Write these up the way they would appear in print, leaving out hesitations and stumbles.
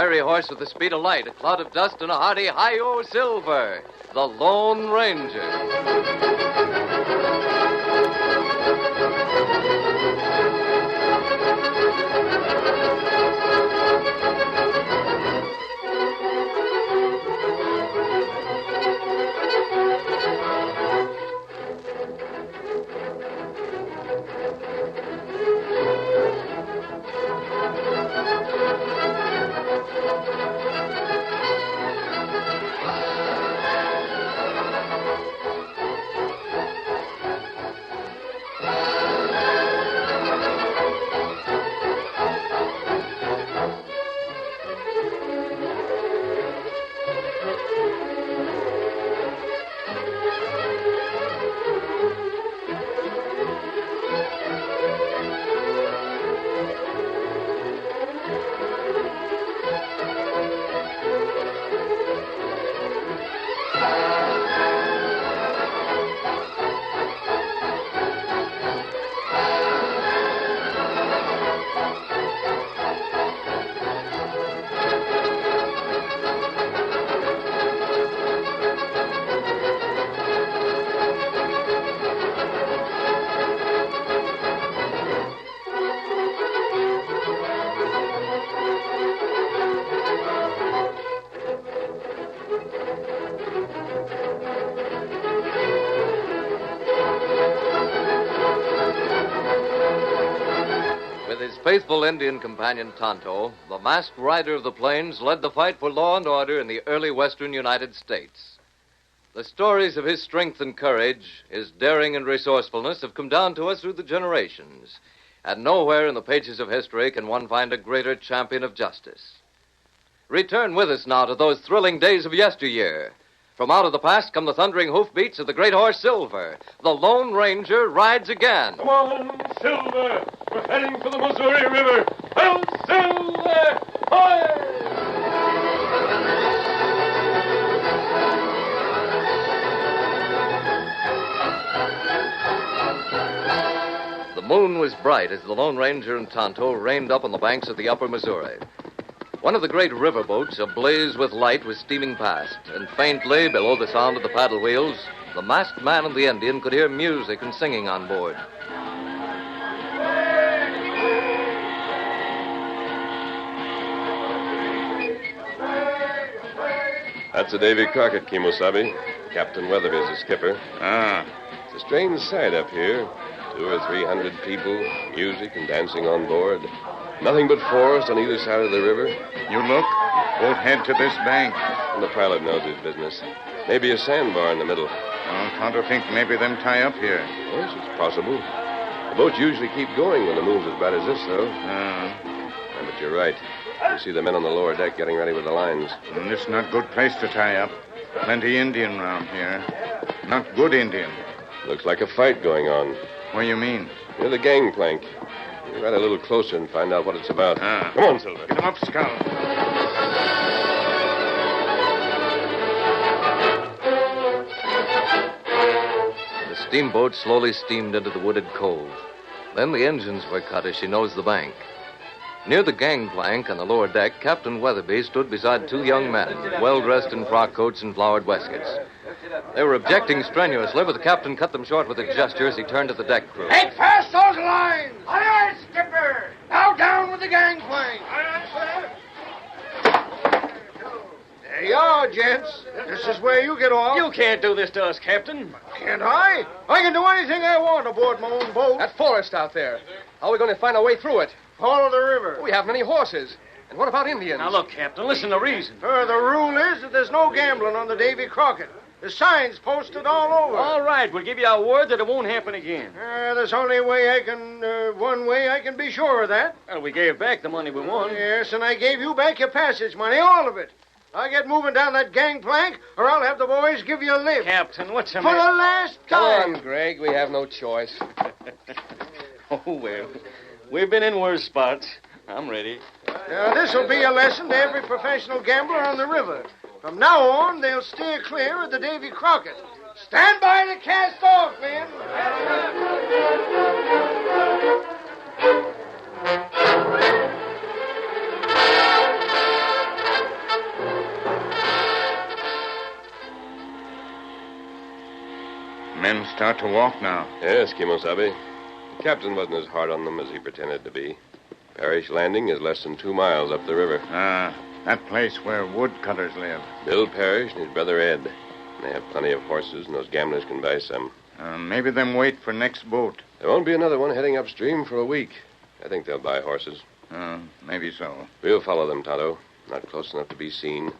fiery horse with the speed of light, a cloud of dust, and a hearty hi-yo Silver, the Lone Ranger. His faithful Indian companion Tonto, the masked rider of the plains, led the fight for law and order in the early western United States. The stories of his strength and courage, his daring and resourcefulness, have come down to us through the generations, and nowhere in the pages of history can one find a greater champion of justice. Return with us now to those thrilling days of yesteryear. From out of the past come the thundering hoofbeats of the great horse Silver. The Lone Ranger rides again. Come on, Silver! We're heading for the Missouri River. Hail, Silver! Hoy! The moon was bright as the Lone Ranger and Tonto reined up on the banks of the upper Missouri. One of the great riverboats, ablaze with light, was steaming past, and faintly, below the sound of the paddle wheels, the masked man and the Indian could hear music and singing on board. That's the Davy Crockett, Kimosabe. Captain Weatherby's the skipper. Ah. It's a strange sight up here. 200 or 300 people, music and dancing on board. Nothing but forest on either side of the river. You look. Both head to this bank. And the pilot knows his business. Maybe a sandbar in the middle. Tonto think maybe them tie up here. Yes, it's possible. The boats usually keep going when the moon's as bright as this, though. Yeah, but you're right. You see the men on the lower deck getting ready with the lines. This is not good place to tie up. Plenty Indian round here. Not good Indian. Looks like a fight going on. What do you mean? Near the gangplank. You ride a little closer and find out what it's about. Come on, Silver. Get him up, Scout. The steamboat slowly steamed into the wooded cove. Then the engines were cut as she nosed the bank. Near the gangplank on the lower deck, Captain Weatherby stood beside two young men, well-dressed in frock coats and flowered waistcoats. They were objecting strenuously, but the captain cut them short with a gesture as he turned to the deck crew. Make fast those lines! Aye, aye, skipper! Now down with the gangplank! Aye, aye, sir. There you are, gents. This is where you get off. You can't do this to us, Captain. Can't I? I can do anything I want aboard my own boat. That forest out there. How are we going to find our way through it? Follow the river. We haven't any horses. And what about Indians? Now, look, Captain, listen to reason. The rule is that there's no gambling on the Davy Crockett. There's signs posted all over. All right, we'll give you our word that it won't happen again. There's only one way I can be sure of that. Well, we gave back the money we won. Yes, and I gave you back your passage money, all of it. I get moving down that gangplank, or I'll have the boys give you a lift. Captain, what's the For matter? the last time. Come on, Greg. We have no choice. Oh, well, we've been in worse spots. I'm ready. This'll be a lesson to every professional gambler on the river. From now on, they'll steer clear of the Davy Crockett. Stand by to cast off, men. start to walk now. Yes, Kimosabe. The captain wasn't as hard on them as he pretended to be. Parish Landing is less than 2 miles up the river. Ah, that place where woodcutters live. Bill Parrish and his brother Ed. They have plenty of horses, and those gamblers can buy some. Maybe them wait for next boat. There won't be another one heading upstream for a week. I think they'll buy horses. Maybe so. We'll follow them, Tonto. Not close enough to be seen.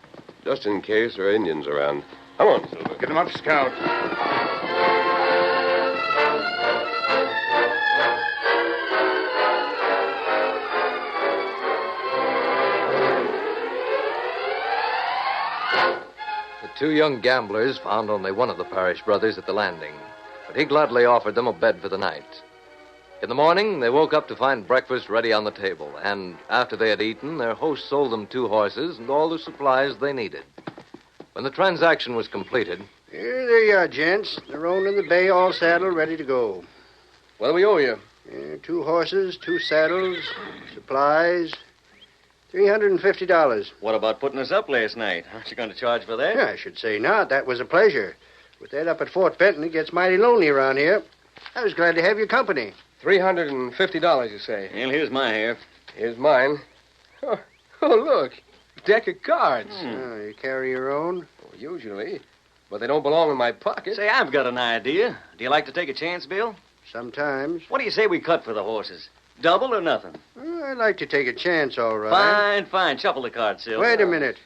Just in case there are Indians around. Come on, Silver. Get them up, Scout. The 2 young gamblers found only one of the Parrish brothers at the landing, but he gladly offered them a bed for the night. In the morning, they woke up to find breakfast ready on the table, and after they had eaten, their host sold them 2 horses and all the supplies they needed. When the transaction was completed... Here they are, gents. The roan and the bay all saddled, ready to go. What do we owe you? 2 horses, 2 saddles, supplies, $350. What about putting us up last night? Aren't you going to charge for that? I should say not. That was a pleasure. With that up at Fort Benton, it gets mighty lonely around here. I was glad to have your company. $350, you say? Well, here's my half. Here's mine. Oh, look. Deck of cards. Oh, you carry your own? Well, usually. But they don't belong in my pocket. Say, I've got an idea. Do you like to take a chance, Bill? Sometimes. What do you say we cut for the horses? Double or nothing? I'd like to take a chance, all right. Fine. Shuffle the cards, Sil. Wait a minute.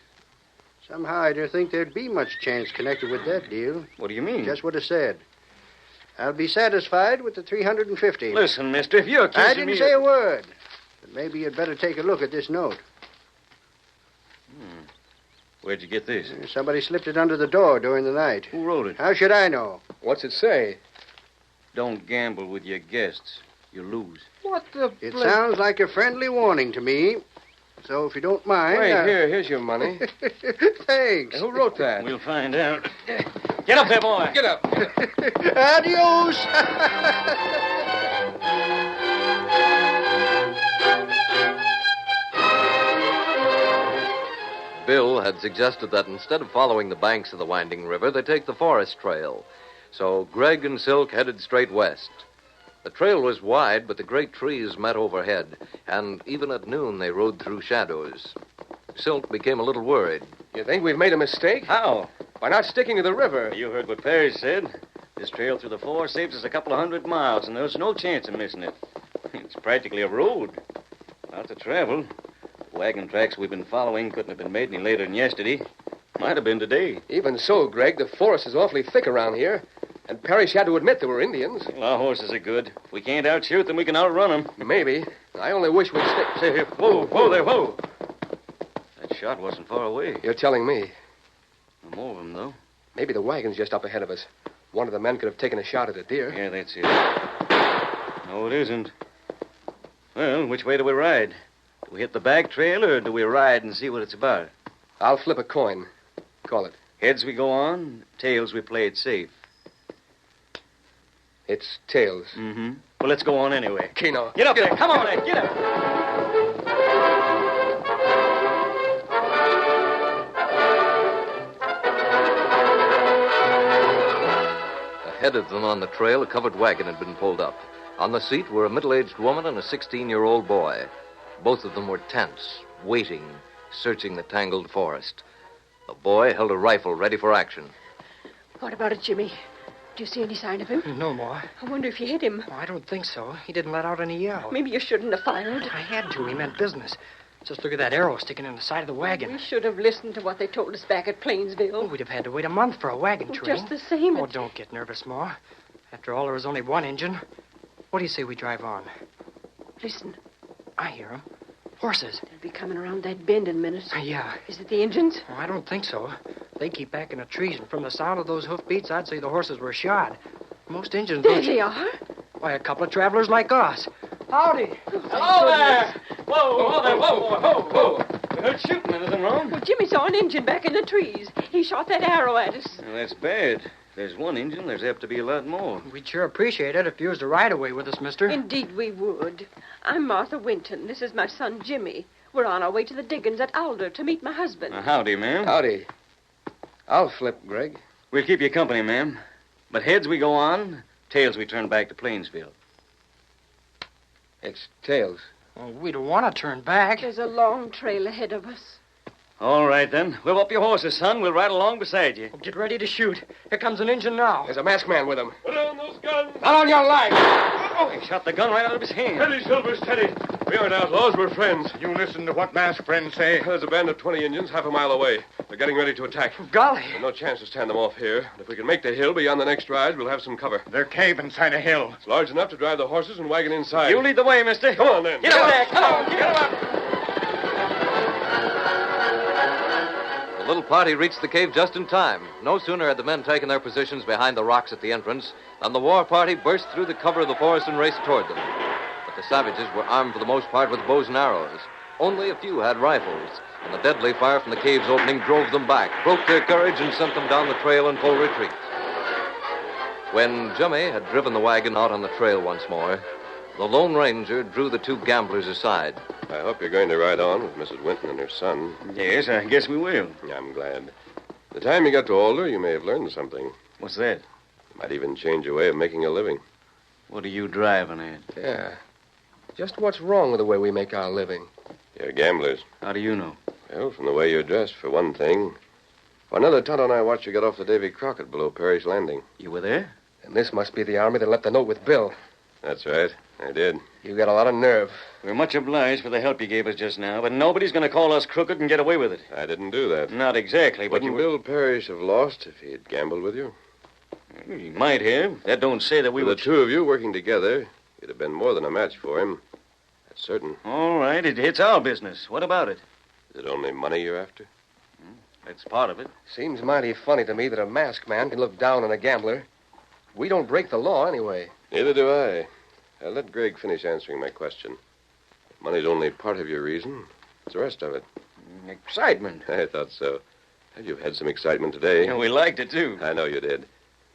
Somehow I don't think there'd be much chance connected with that deal. What do you mean? Just what I said. I'll be satisfied with the $350. Listen, mister, if you're accusing I didn't me... say a word. But maybe you'd better take a look at this note. Where'd you get this? Somebody slipped it under the door during the night. Who wrote it? How should I know? What's it say? Don't gamble with your guests. You lose. What the... It sounds like a friendly warning to me. So if you don't mind... Wait, here's your money. Thanks. Who wrote that? We'll find out. Get up there, boy. Get up. Adios. Bill had suggested that instead of following the banks of the winding river, they take the forest trail. So Greg and Silk headed straight west. The trail was wide, but the great trees met overhead, and even at noon they rode through shadows. Silk became a little worried. You think we've made a mistake? How? By not sticking to the river. You heard what Parrish said. This trail through the forest saves us a couple of 100 miles, and there's no chance of missing it. It's practically a road. Lots of travel. The wagon tracks we've been following couldn't have been made any later than yesterday. Might have been today. Even so, Greg, the forest is awfully thick around here. And Parrish had to admit there were Indians. Well, our horses are good. If we can't outshoot them, we can outrun them. Maybe. I only wish we'd stick... Say, here. Whoa there, whoa. That shot wasn't far away. You're telling me. No more of them, though. Maybe the wagon's just up ahead of us. One of the men could have taken a shot at a deer. Yeah, that's it. No, it isn't. Well, which way do we ride? Do we hit the back trail, or do we ride and see what it's about? I'll flip a coin. Call it. Heads we go on, tails we play it safe. It's tails. Mm-hmm. Well, let's go on anyway. Keno. Get up there. Come on, Ed. Get up. Ahead of them on the trail, a covered wagon had been pulled up. On the seat were a middle-aged woman and a 16-year-old boy. Both of them were tense, waiting, searching the tangled forest. The boy held a rifle ready for action. What about it, Jimmy? Do you see any sign of him? No more. I wonder if you hit him. Oh, I don't think so. He didn't let out any yell. Maybe you shouldn't have fired. I had to. He meant business. Just look at that arrow sticking in the side of the wagon. We should have listened to what they told us back at Plainsville. Oh, we'd have had to wait a month for a wagon train. Just the same. Oh, don't get nervous, Ma. After all, there was only one engine. What do you say we drive on? Listen, I hear them. Horses. they'll be coming around that bend in a minute. Yeah. Is it the engines? Oh, I don't think so. They keep back in the trees, and from the sound of those hoofbeats, I'd say the horses were shod. Most engines There don't... they are. Why, a couple of travelers like us. Howdy. Hello there. Whoa there. Whoa. We heard shooting. Anything wrong? Well, Jimmy saw an engine back in the trees. He shot that arrow at us. Well, that's bad. If there's one engine, there's apt to be a lot more. We'd sure appreciate it if you was to ride away with us, mister. Indeed we would. I'm Martha Winton. This is my son, Jimmy. We're on our way to the diggings at Alder to meet my husband. Howdy, ma'am. Howdy. I'll flip, Greg. We'll keep you company, ma'am. But heads we go on, tails we turn back to Plainsville. It's tails. Well, we don't want to turn back. There's a long trail ahead of us. All right, then. Whip up your horses, son. We'll ride along beside you. Well, get ready to shoot. Here comes an engine now. There's a masked man with him. Put down those guns. Not on your life! He shot the gun right out of his hand. Steady, Silver, steady. We aren't outlaws, we're friends. You listen to what masked friends say. There's a band of 20 Indians half a mile away. They're getting ready to attack. Golly. There's no chance to stand them off here. If we can make the hill beyond the next rise, we'll have some cover. Their cave inside a hill. It's large enough to drive the horses and wagon inside. You lead the way, mister. Come on, then. Get him back. Come on. Get him up. The little party reached the cave just in time. No sooner had the men taken their positions behind the rocks at the entrance than the war party burst through the cover of the forest and raced toward them. But the savages were armed for the most part with bows and arrows. Only a few had rifles, and the deadly fire from the cave's opening drove them back, broke their courage, and sent them down the trail in full retreat. When Jimmy had driven the wagon out on the trail once more, the Lone Ranger drew the two gamblers aside. I hope you're going to ride on with Mrs. Winton and her son. Yes, I guess we will. I'm glad. The time you got to older, you may have learned something. What's that? Might even change your way of making a living. What are you driving at? Yeah. Just what's wrong with the way we make our living? You're gamblers. How do you know? Well, from the way you're dressed, for one thing. For another, Tonto and I watched you get off the Davy Crockett below Parrish Landing. You were there? And this must be the army that left the note with Bill. That's right. I did. You got a lot of nerve. We're much obliged for the help you gave us just now, but nobody's going to call us crooked and get away with it. I didn't do that. Not exactly, but Wouldn't you Bill Parrish have lost if he had gambled with you? He might have. That don't say that we With were... the two of you working together, you'd have been more than a match for him. That's certain. All right, it's our business. What about it? Is it only money you're after? That's part of it. Seems mighty funny to me that a masked man can look down on a gambler. We don't break the law anyway. Neither do I. Let Greg finish answering my question. Money's only part of your reason. It's the rest of it. Excitement. I thought so. You've had some excitement today. Yeah, we liked it, too. I know you did.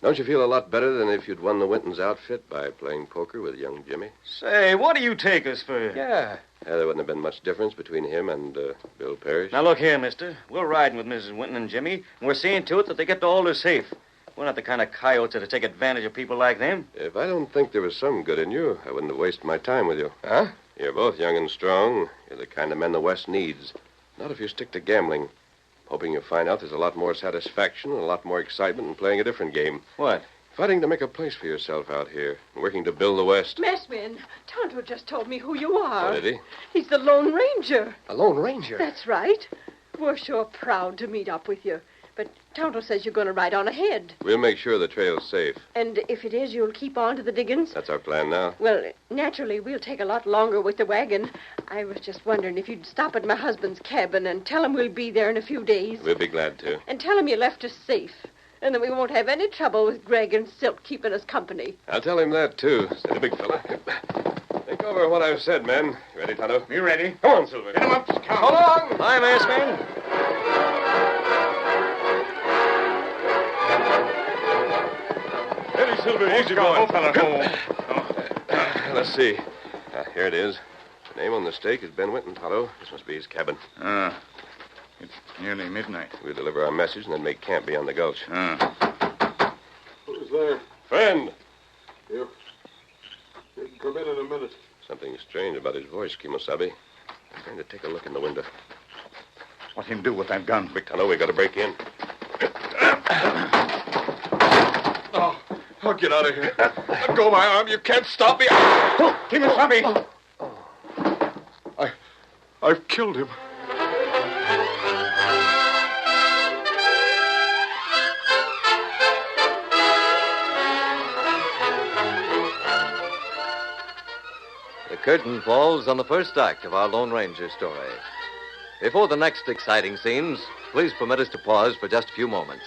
Don't you feel a lot better than if you'd won the Winton's outfit by playing poker with young Jimmy? Say, what do you take us for? Yeah. There wouldn't have been much difference between him and Bill Parrish. Now, look here, mister. We're riding with Mrs. Winton and Jimmy, and we're seeing to it that they get to Alder safe. We're not the kind of coyotes that'll take advantage of people like them. If I don't think there was some good in you, I wouldn't have wasted my time with you. Huh? You're both young and strong. You're the kind of men the West needs. Not if you stick to gambling. Hoping you'll find out there's a lot more satisfaction and a lot more excitement in playing a different game. What? Fighting to make a place for yourself out here and working to build the West. Messman, Tonto just told me who you are. Oh, did he? He's the Lone Ranger. A Lone Ranger? That's right. We're sure proud to meet up with you. But Tonto says you're going to ride on ahead. We'll make sure the trail's safe. And if it is, you'll keep on to the diggings? That's our plan now. Well, naturally, we'll take a lot longer with the wagon. I was just wondering if you'd stop at my husband's cabin and tell him we'll be there in a few days. We'll be glad to. And tell him you left us safe. And that we won't have any trouble with Greg and Silk keeping us company. I'll tell him that, too. Steady, big fella. Think over what I've said, men. You ready, Tonto? You ready? Come on, Silver. Get him up, Scout. Hold on! Hi, Messman. Steady, Silver. Easy Go, going. fella. Oh. Let's see. Here it is. The name on the stake is Ben Winton, Tonto. This must be his cabin. It's nearly midnight. We'll deliver our message and then make camp beyond the gulch. Who's there? Friend! You can come in a minute. Something strange about his voice, Kimosabe. I'm going to take a look in the window. What him do with that gun? Quick, Tonto, we got to break in. Oh, get out of here. Let go of my arm. You can't stop me. Kimosabe! I've killed him. The curtain falls on the first act of our Lone Ranger story. Before the next exciting scenes, please permit us to pause for just a few moments.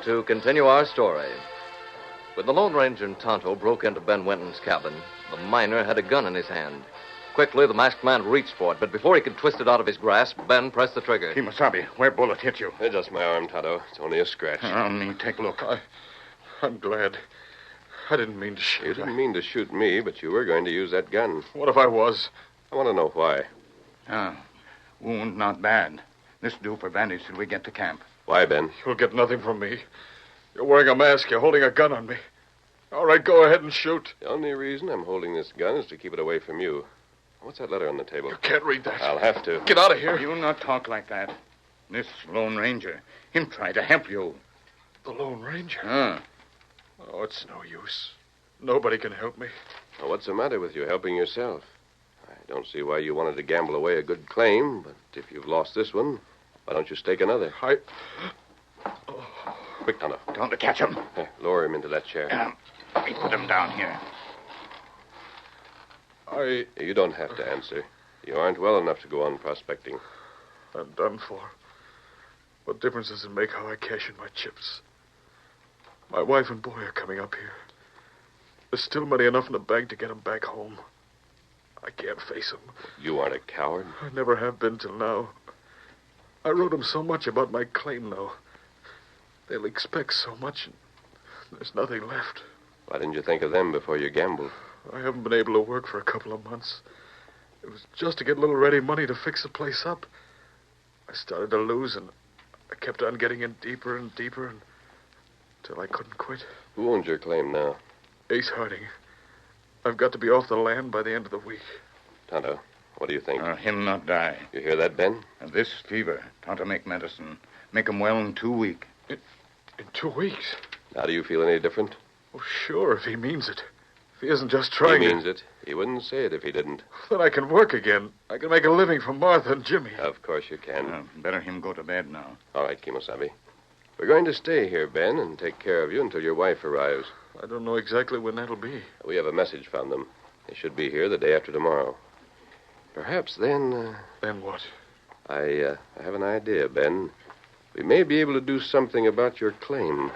to continue our story. When the Lone Ranger and Tonto broke into Ben Winton's cabin, the miner had a gun in his hand. Quickly, the masked man reached for it, but before he could twist it out of his grasp, Ben pressed the trigger. Kimasabi, where bullet hit you? Just my arm, Tonto. It's only a scratch. Take a look. I'm glad. I didn't mean to shoot. You didn't mean to shoot me, but you were going to use that gun. What if I was? I want to know why. Wound not bad. This do for bandage till we get to camp. Why, Ben? You'll get nothing from me. You're wearing a mask. You're holding a gun on me. All right, go ahead and shoot. The only reason I'm holding this gun is to keep it away from you. What's that letter on the table? You can't read that. I'll have to. Get out of here. You'll not talk like that. This Lone Ranger, him try to help you. The Lone Ranger? Huh. Oh, it's no use. Nobody can help me. Well, what's the matter with you helping yourself? I don't see why you wanted to gamble away a good claim, but if you've lost this one, why don't you stake another? Quick, Tonto. Don't to catch him. Lower him into that chair. We put him down here. You don't have to answer. You aren't well enough to go on prospecting. I'm done for. What difference does it make how I cash in my chips? My wife and boy are coming up here. There's still money enough in the bank to get them back home. I can't face them. You aren't a coward. I never have been till now. I wrote them so much about my claim, though. They'll expect so much, and there's nothing left. Why didn't you think of them before you gambled? I haven't been able to work for a couple of months. It was just to get a little ready money to fix the place up. I started to lose, and I kept on getting in deeper and deeper until I couldn't quit. Who owns your claim now? Ace Harding. I've got to be off the land by the end of the week. Tonto, what do you think? Him not die. You hear that, Ben? This fever, Tonto make medicine. Make him well in 2 weeks. In 2 weeks? Now, do you feel any different? Oh, sure, if he means it. If he isn't just trying He means it. He wouldn't say it if he didn't. Then I can work again. I can make a living for Martha and Jimmy. Of course you can. Better him go to bed now. All right, Kimosabe. We're going to stay here, Ben, and take care of you until your wife arrives. I don't know exactly when that'll be. We have a message from them. They should be here the day after tomorrow. Perhaps then... Then what? I have an idea, Ben. We may be able to do something about your claim.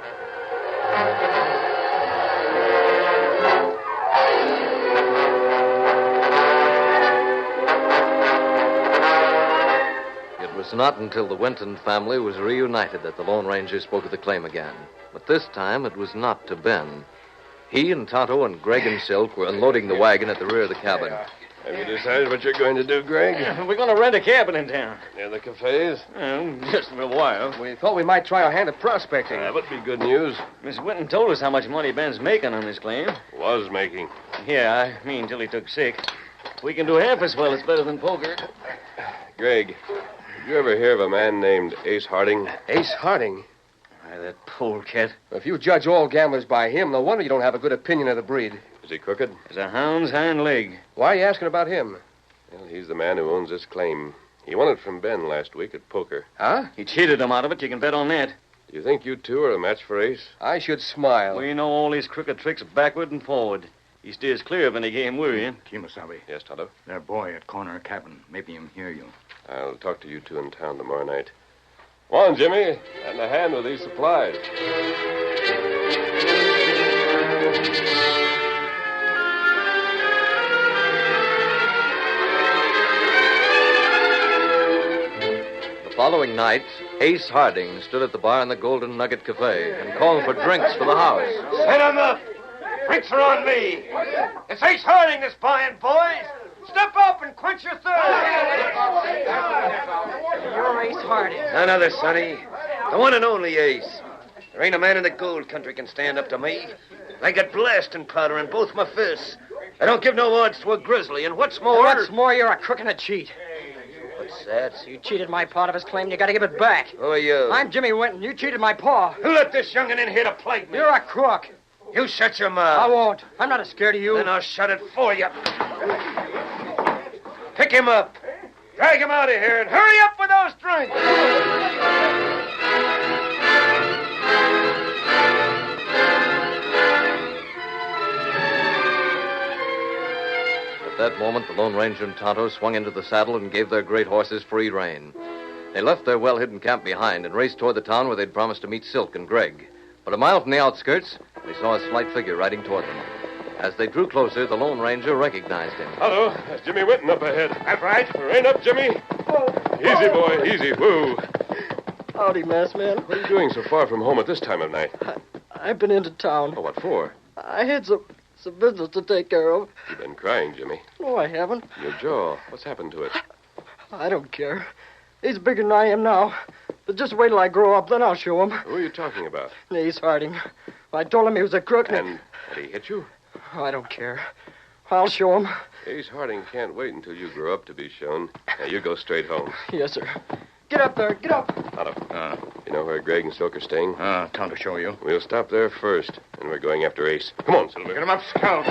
It was not until the Winton family was reunited that the Lone Ranger spoke of the claim again. But this time it was not to Ben. He and Tonto and Greg and Silk were unloading the wagon at the rear of the cabin. Have you decided what you're going to do, Greg? We're going to rent a cabin in town. Near the cafes? Just for a while. We thought we might try our hand at prospecting. That would be good news. Miss Winton told us how much money Ben's making on his claim. Was making. Yeah, I mean, till he took sick. If we can do half as well, it's better than poker. Greg, did you ever hear of a man named Ace Harding? Ace Harding? Why, that polecat. If you judge all gamblers by him, no wonder you don't have a good opinion of the breed. Is he crooked? It's a hound's hind leg. Why are you asking about him? Well, he's the man who owns this claim. He won it from Ben last week at poker. Huh? He cheated him out of it. You can bet on that. Do you think you two are a match for Ace? I should smile. We know all his crooked tricks backward and forward. He steers clear of any game we're in. Kimasabi. Yes, Tonto? That boy at corner cabin. Maybe him hear you. I'll talk to you two in town tomorrow night. Come on, Jimmy. Lend a hand with these supplies. The following night, Ace Harding stood at the bar in the Golden Nugget Cafe and called for drinks for the house. Set 'em up. Drinks are on me. It's Ace Harding that's buying, boys. Step up and quench your thirst. You're Ace Harding. None other, Sonny. The one and only Ace. There ain't a man in the gold country can stand up to me. I got blasting powder in both my fists. I don't give no odds to a grizzly, and what's more... What's more, you're a crook and a cheat. What's that? You cheated my part of his claim, and you got to give it back. Who are you? I'm Jimmy Winton. You cheated my paw. Who let this young'un in here to plague me? You're a crook. You shut your mouth. I won't. I'm not as scared of you. Then I'll shut it for you. Pick him up. Drag him out of here, and hurry up with those drinks. At that moment, the Lone Ranger and Tonto swung into the saddle and gave their great horses free rein. They left their well-hidden camp behind and raced toward the town where they'd promised to meet Silk and Greg. But a mile from the outskirts, they saw a slight figure riding toward them. As they drew closer, the Lone Ranger recognized him. Hello, that's Jimmy Winton up ahead. That's right. Rein up, Jimmy. Easy, boy, easy. Woo. Howdy, masked man. What are you doing so far from home at this time of night? I've been into town. Oh, what for? I had some business to take care of. You've been crying, Jimmy. No, I haven't. Your jaw. What's happened to it? I don't care. He's bigger than I am now. But just wait till I grow up, then I'll show him. Who are you talking about? Ace Harding. I told him he was a crook. And did he hit you? I don't care. I'll show him. Ace Harding can't wait until you grow up to be shown. Now, you go straight home. Yes, sir. Get up there. Get up. Tonto. You know where Greg and Silk are staying? Tonto show you. We'll stop there first, and we're going after Ace. Come on, Silver. Get him up, Scout.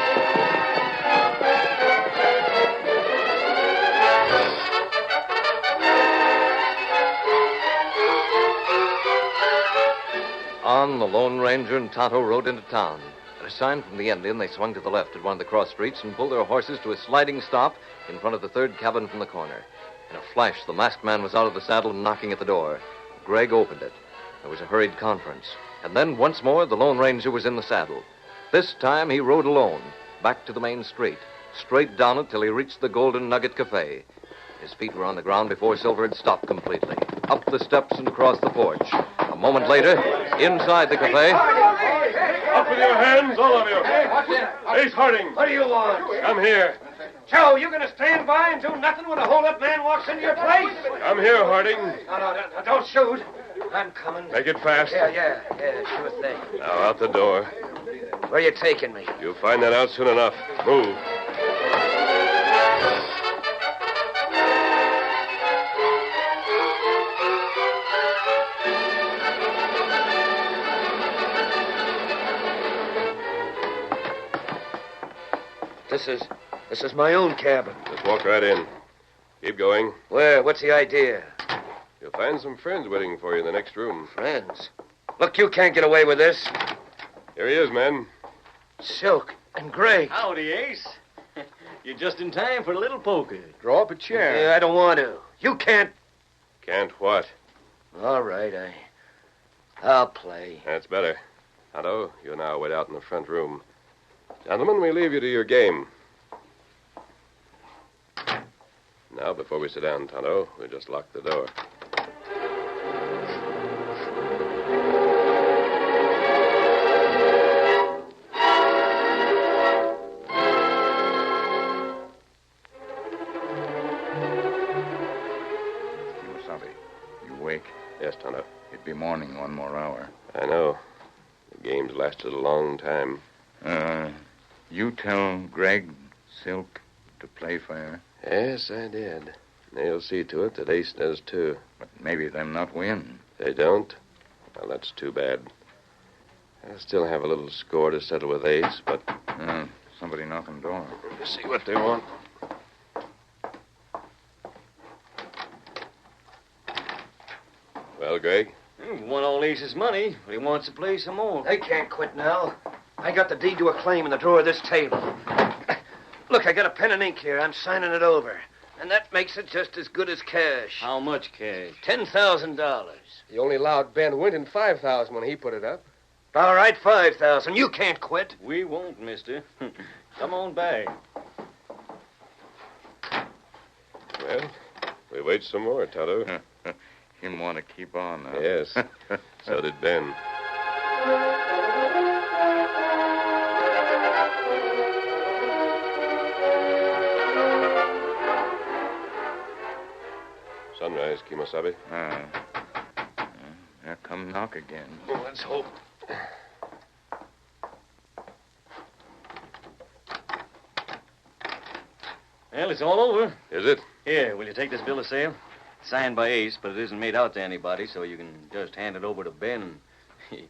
On, the Lone Ranger and Tonto rode into town. At a sign from the Indian, they swung to the left at one of the cross streets and pulled their horses to a sliding stop in front of the third cabin from the corner. In a flash, the masked man was out of the saddle and knocking at the door. Greg opened it. There was a hurried conference. And then, once more, the Lone Ranger was in the saddle. This time, he rode alone, back to the main street, straight down it till he reached the Golden Nugget Cafe. His feet were on the ground before Silver had stopped completely. Up the steps and across the porch. A moment later, inside the cafe. Up with your hands, all of you. Hey, what's it? Ace Harding. What do you want? Come here. Joe, you gonna stand by and do nothing when a hold-up man walks into your place? Come here, Harding. No, don't shoot. I'm coming. Make it fast. Yeah, sure thing. Now, out the door. Where you taking me? You'll find that out soon enough. Move. This is my own cabin. Just walk right in. Keep going. Where? What's the idea? You'll find some friends waiting for you in the next room. Friends? Look, you can't get away with this. Here he is, men. Silk and Greg. Howdy, Ace. You're just in time for a little poker. Draw up a chair. Yeah, I don't want to. You can't. Can't what? All right, I'll play. That's better. Tonto, you now wait out in the front room. Gentlemen, we leave you to your game. Now, before we sit down, Tonto, we'll just lock the door. Kimasabi, you awake? Yes, Tonto. It'd be morning 1 more hour. I know. The game's lasted a long time. You tell Greg, Silk, to play fair. Yes, I did. They'll see to it that Ace does, too. But maybe them not win. They don't? Well, that's too bad. I still have a little score to settle with Ace, but... Somebody knocking door. See what they want. Well, Greg? He won all Ace's money, but he wants to play some more. They can't quit now. I got the deed to a claim in the drawer of this table. Look, I got a pen and ink here. I'm signing it over. And that makes it just as good as cash. How much cash? $10,000. You only allowed Ben Winton $5,000 when he put it up. All right, $5,000. You can't quit. We won't, mister. Come on back. Well, we wait some more, Tonto. Him want to keep on, huh? Yes. So did Ben. Sunrise, Kimasabi. There come knock again. Well, let's hope. Well, it's all over. Is it? Here, will you take this bill of sale? Signed by Ace, but it isn't made out to anybody, so you can just hand it over to Ben, and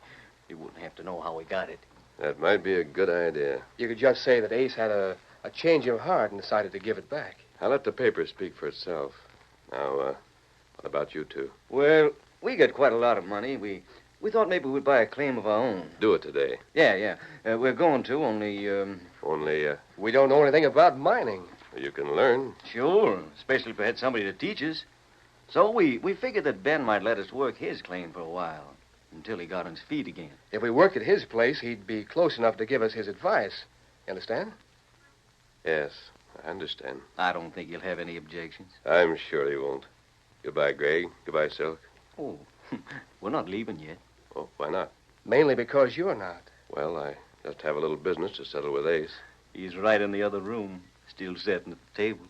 he wouldn't have to know how we got it. That might be a good idea. You could just say that Ace had a change of heart and decided to give it back. I'll let the paper speak for itself. Now, what about you two? Well, we got quite a lot of money. We thought maybe we'd buy a claim of our own. Do it today. Yeah. We're going to, only... Only, We don't know anything about mining. you can learn. Sure, especially if we had somebody to teach us. So we figured that Ben might let us work his claim for a while. until he got on his feet again. If we worked at his place, he'd be close enough to give us his advice. You understand? Yes, I understand. I don't think he'll have any objections. I'm sure he won't. Goodbye, Greg. Goodbye, Silk. Oh, we're not leaving yet. Oh, why not? Mainly because you're not. Well, I just have a little business to settle with Ace. He's right in the other room, still sitting at the table.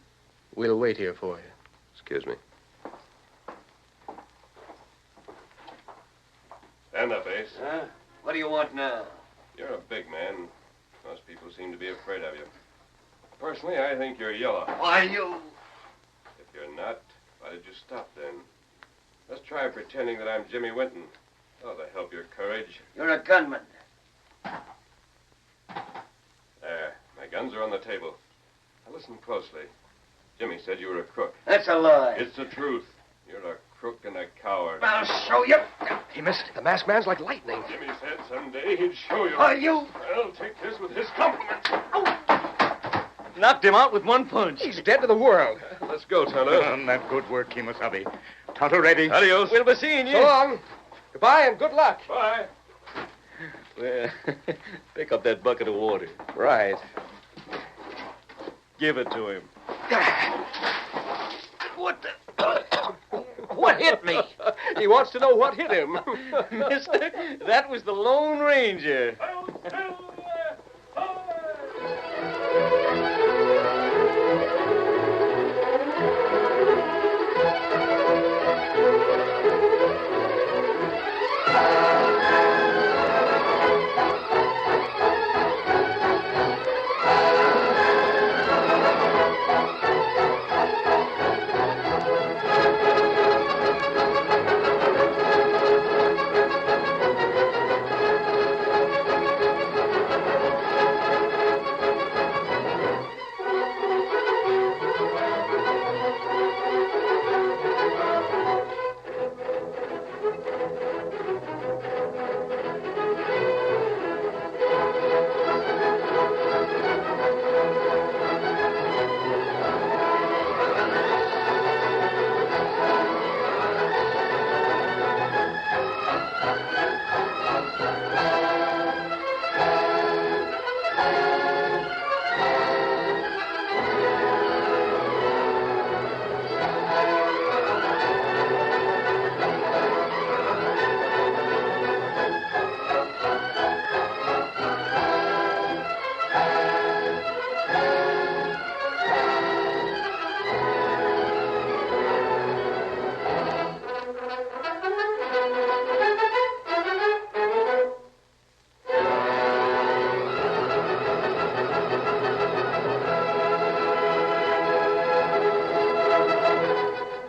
We'll wait here for you. Excuse me. Stand up, Ace. Huh? What do you want now? You're a big man. Most people seem to be afraid of you. Personally, I think you're yellow. Why, you... If you're not, why did you stop then? Let's try pretending that I'm Jimmy Winton. Oh, to help your courage. You're a gunman. There. My guns are on the table. Now listen closely. Jimmy said you were a crook. That's a lie. It's the truth. You're a crook and a coward. I'll show you. He missed. The masked man's like lightning. Jimmy said someday he'd show you. Are you? Well, take this with his compliments. Knocked him out with one punch. He's dead to the world. Let's go, Tonto. That good work, Kimasabi. Tonto ready? Adios. We'll be seeing you. So long. Goodbye and good luck. Bye. Well, pick up that bucket of water. Right. Give it to him. What the... What hit me? He wants to know what hit him. Mister, that was the Lone Ranger.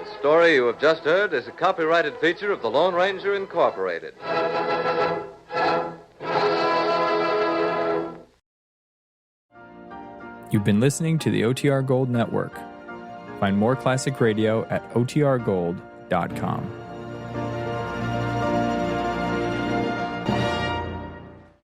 The story you have just heard is a copyrighted feature of the Lone Ranger Incorporated. You've been listening to the OTR Gold Network. Find more classic radio at otrgold.com.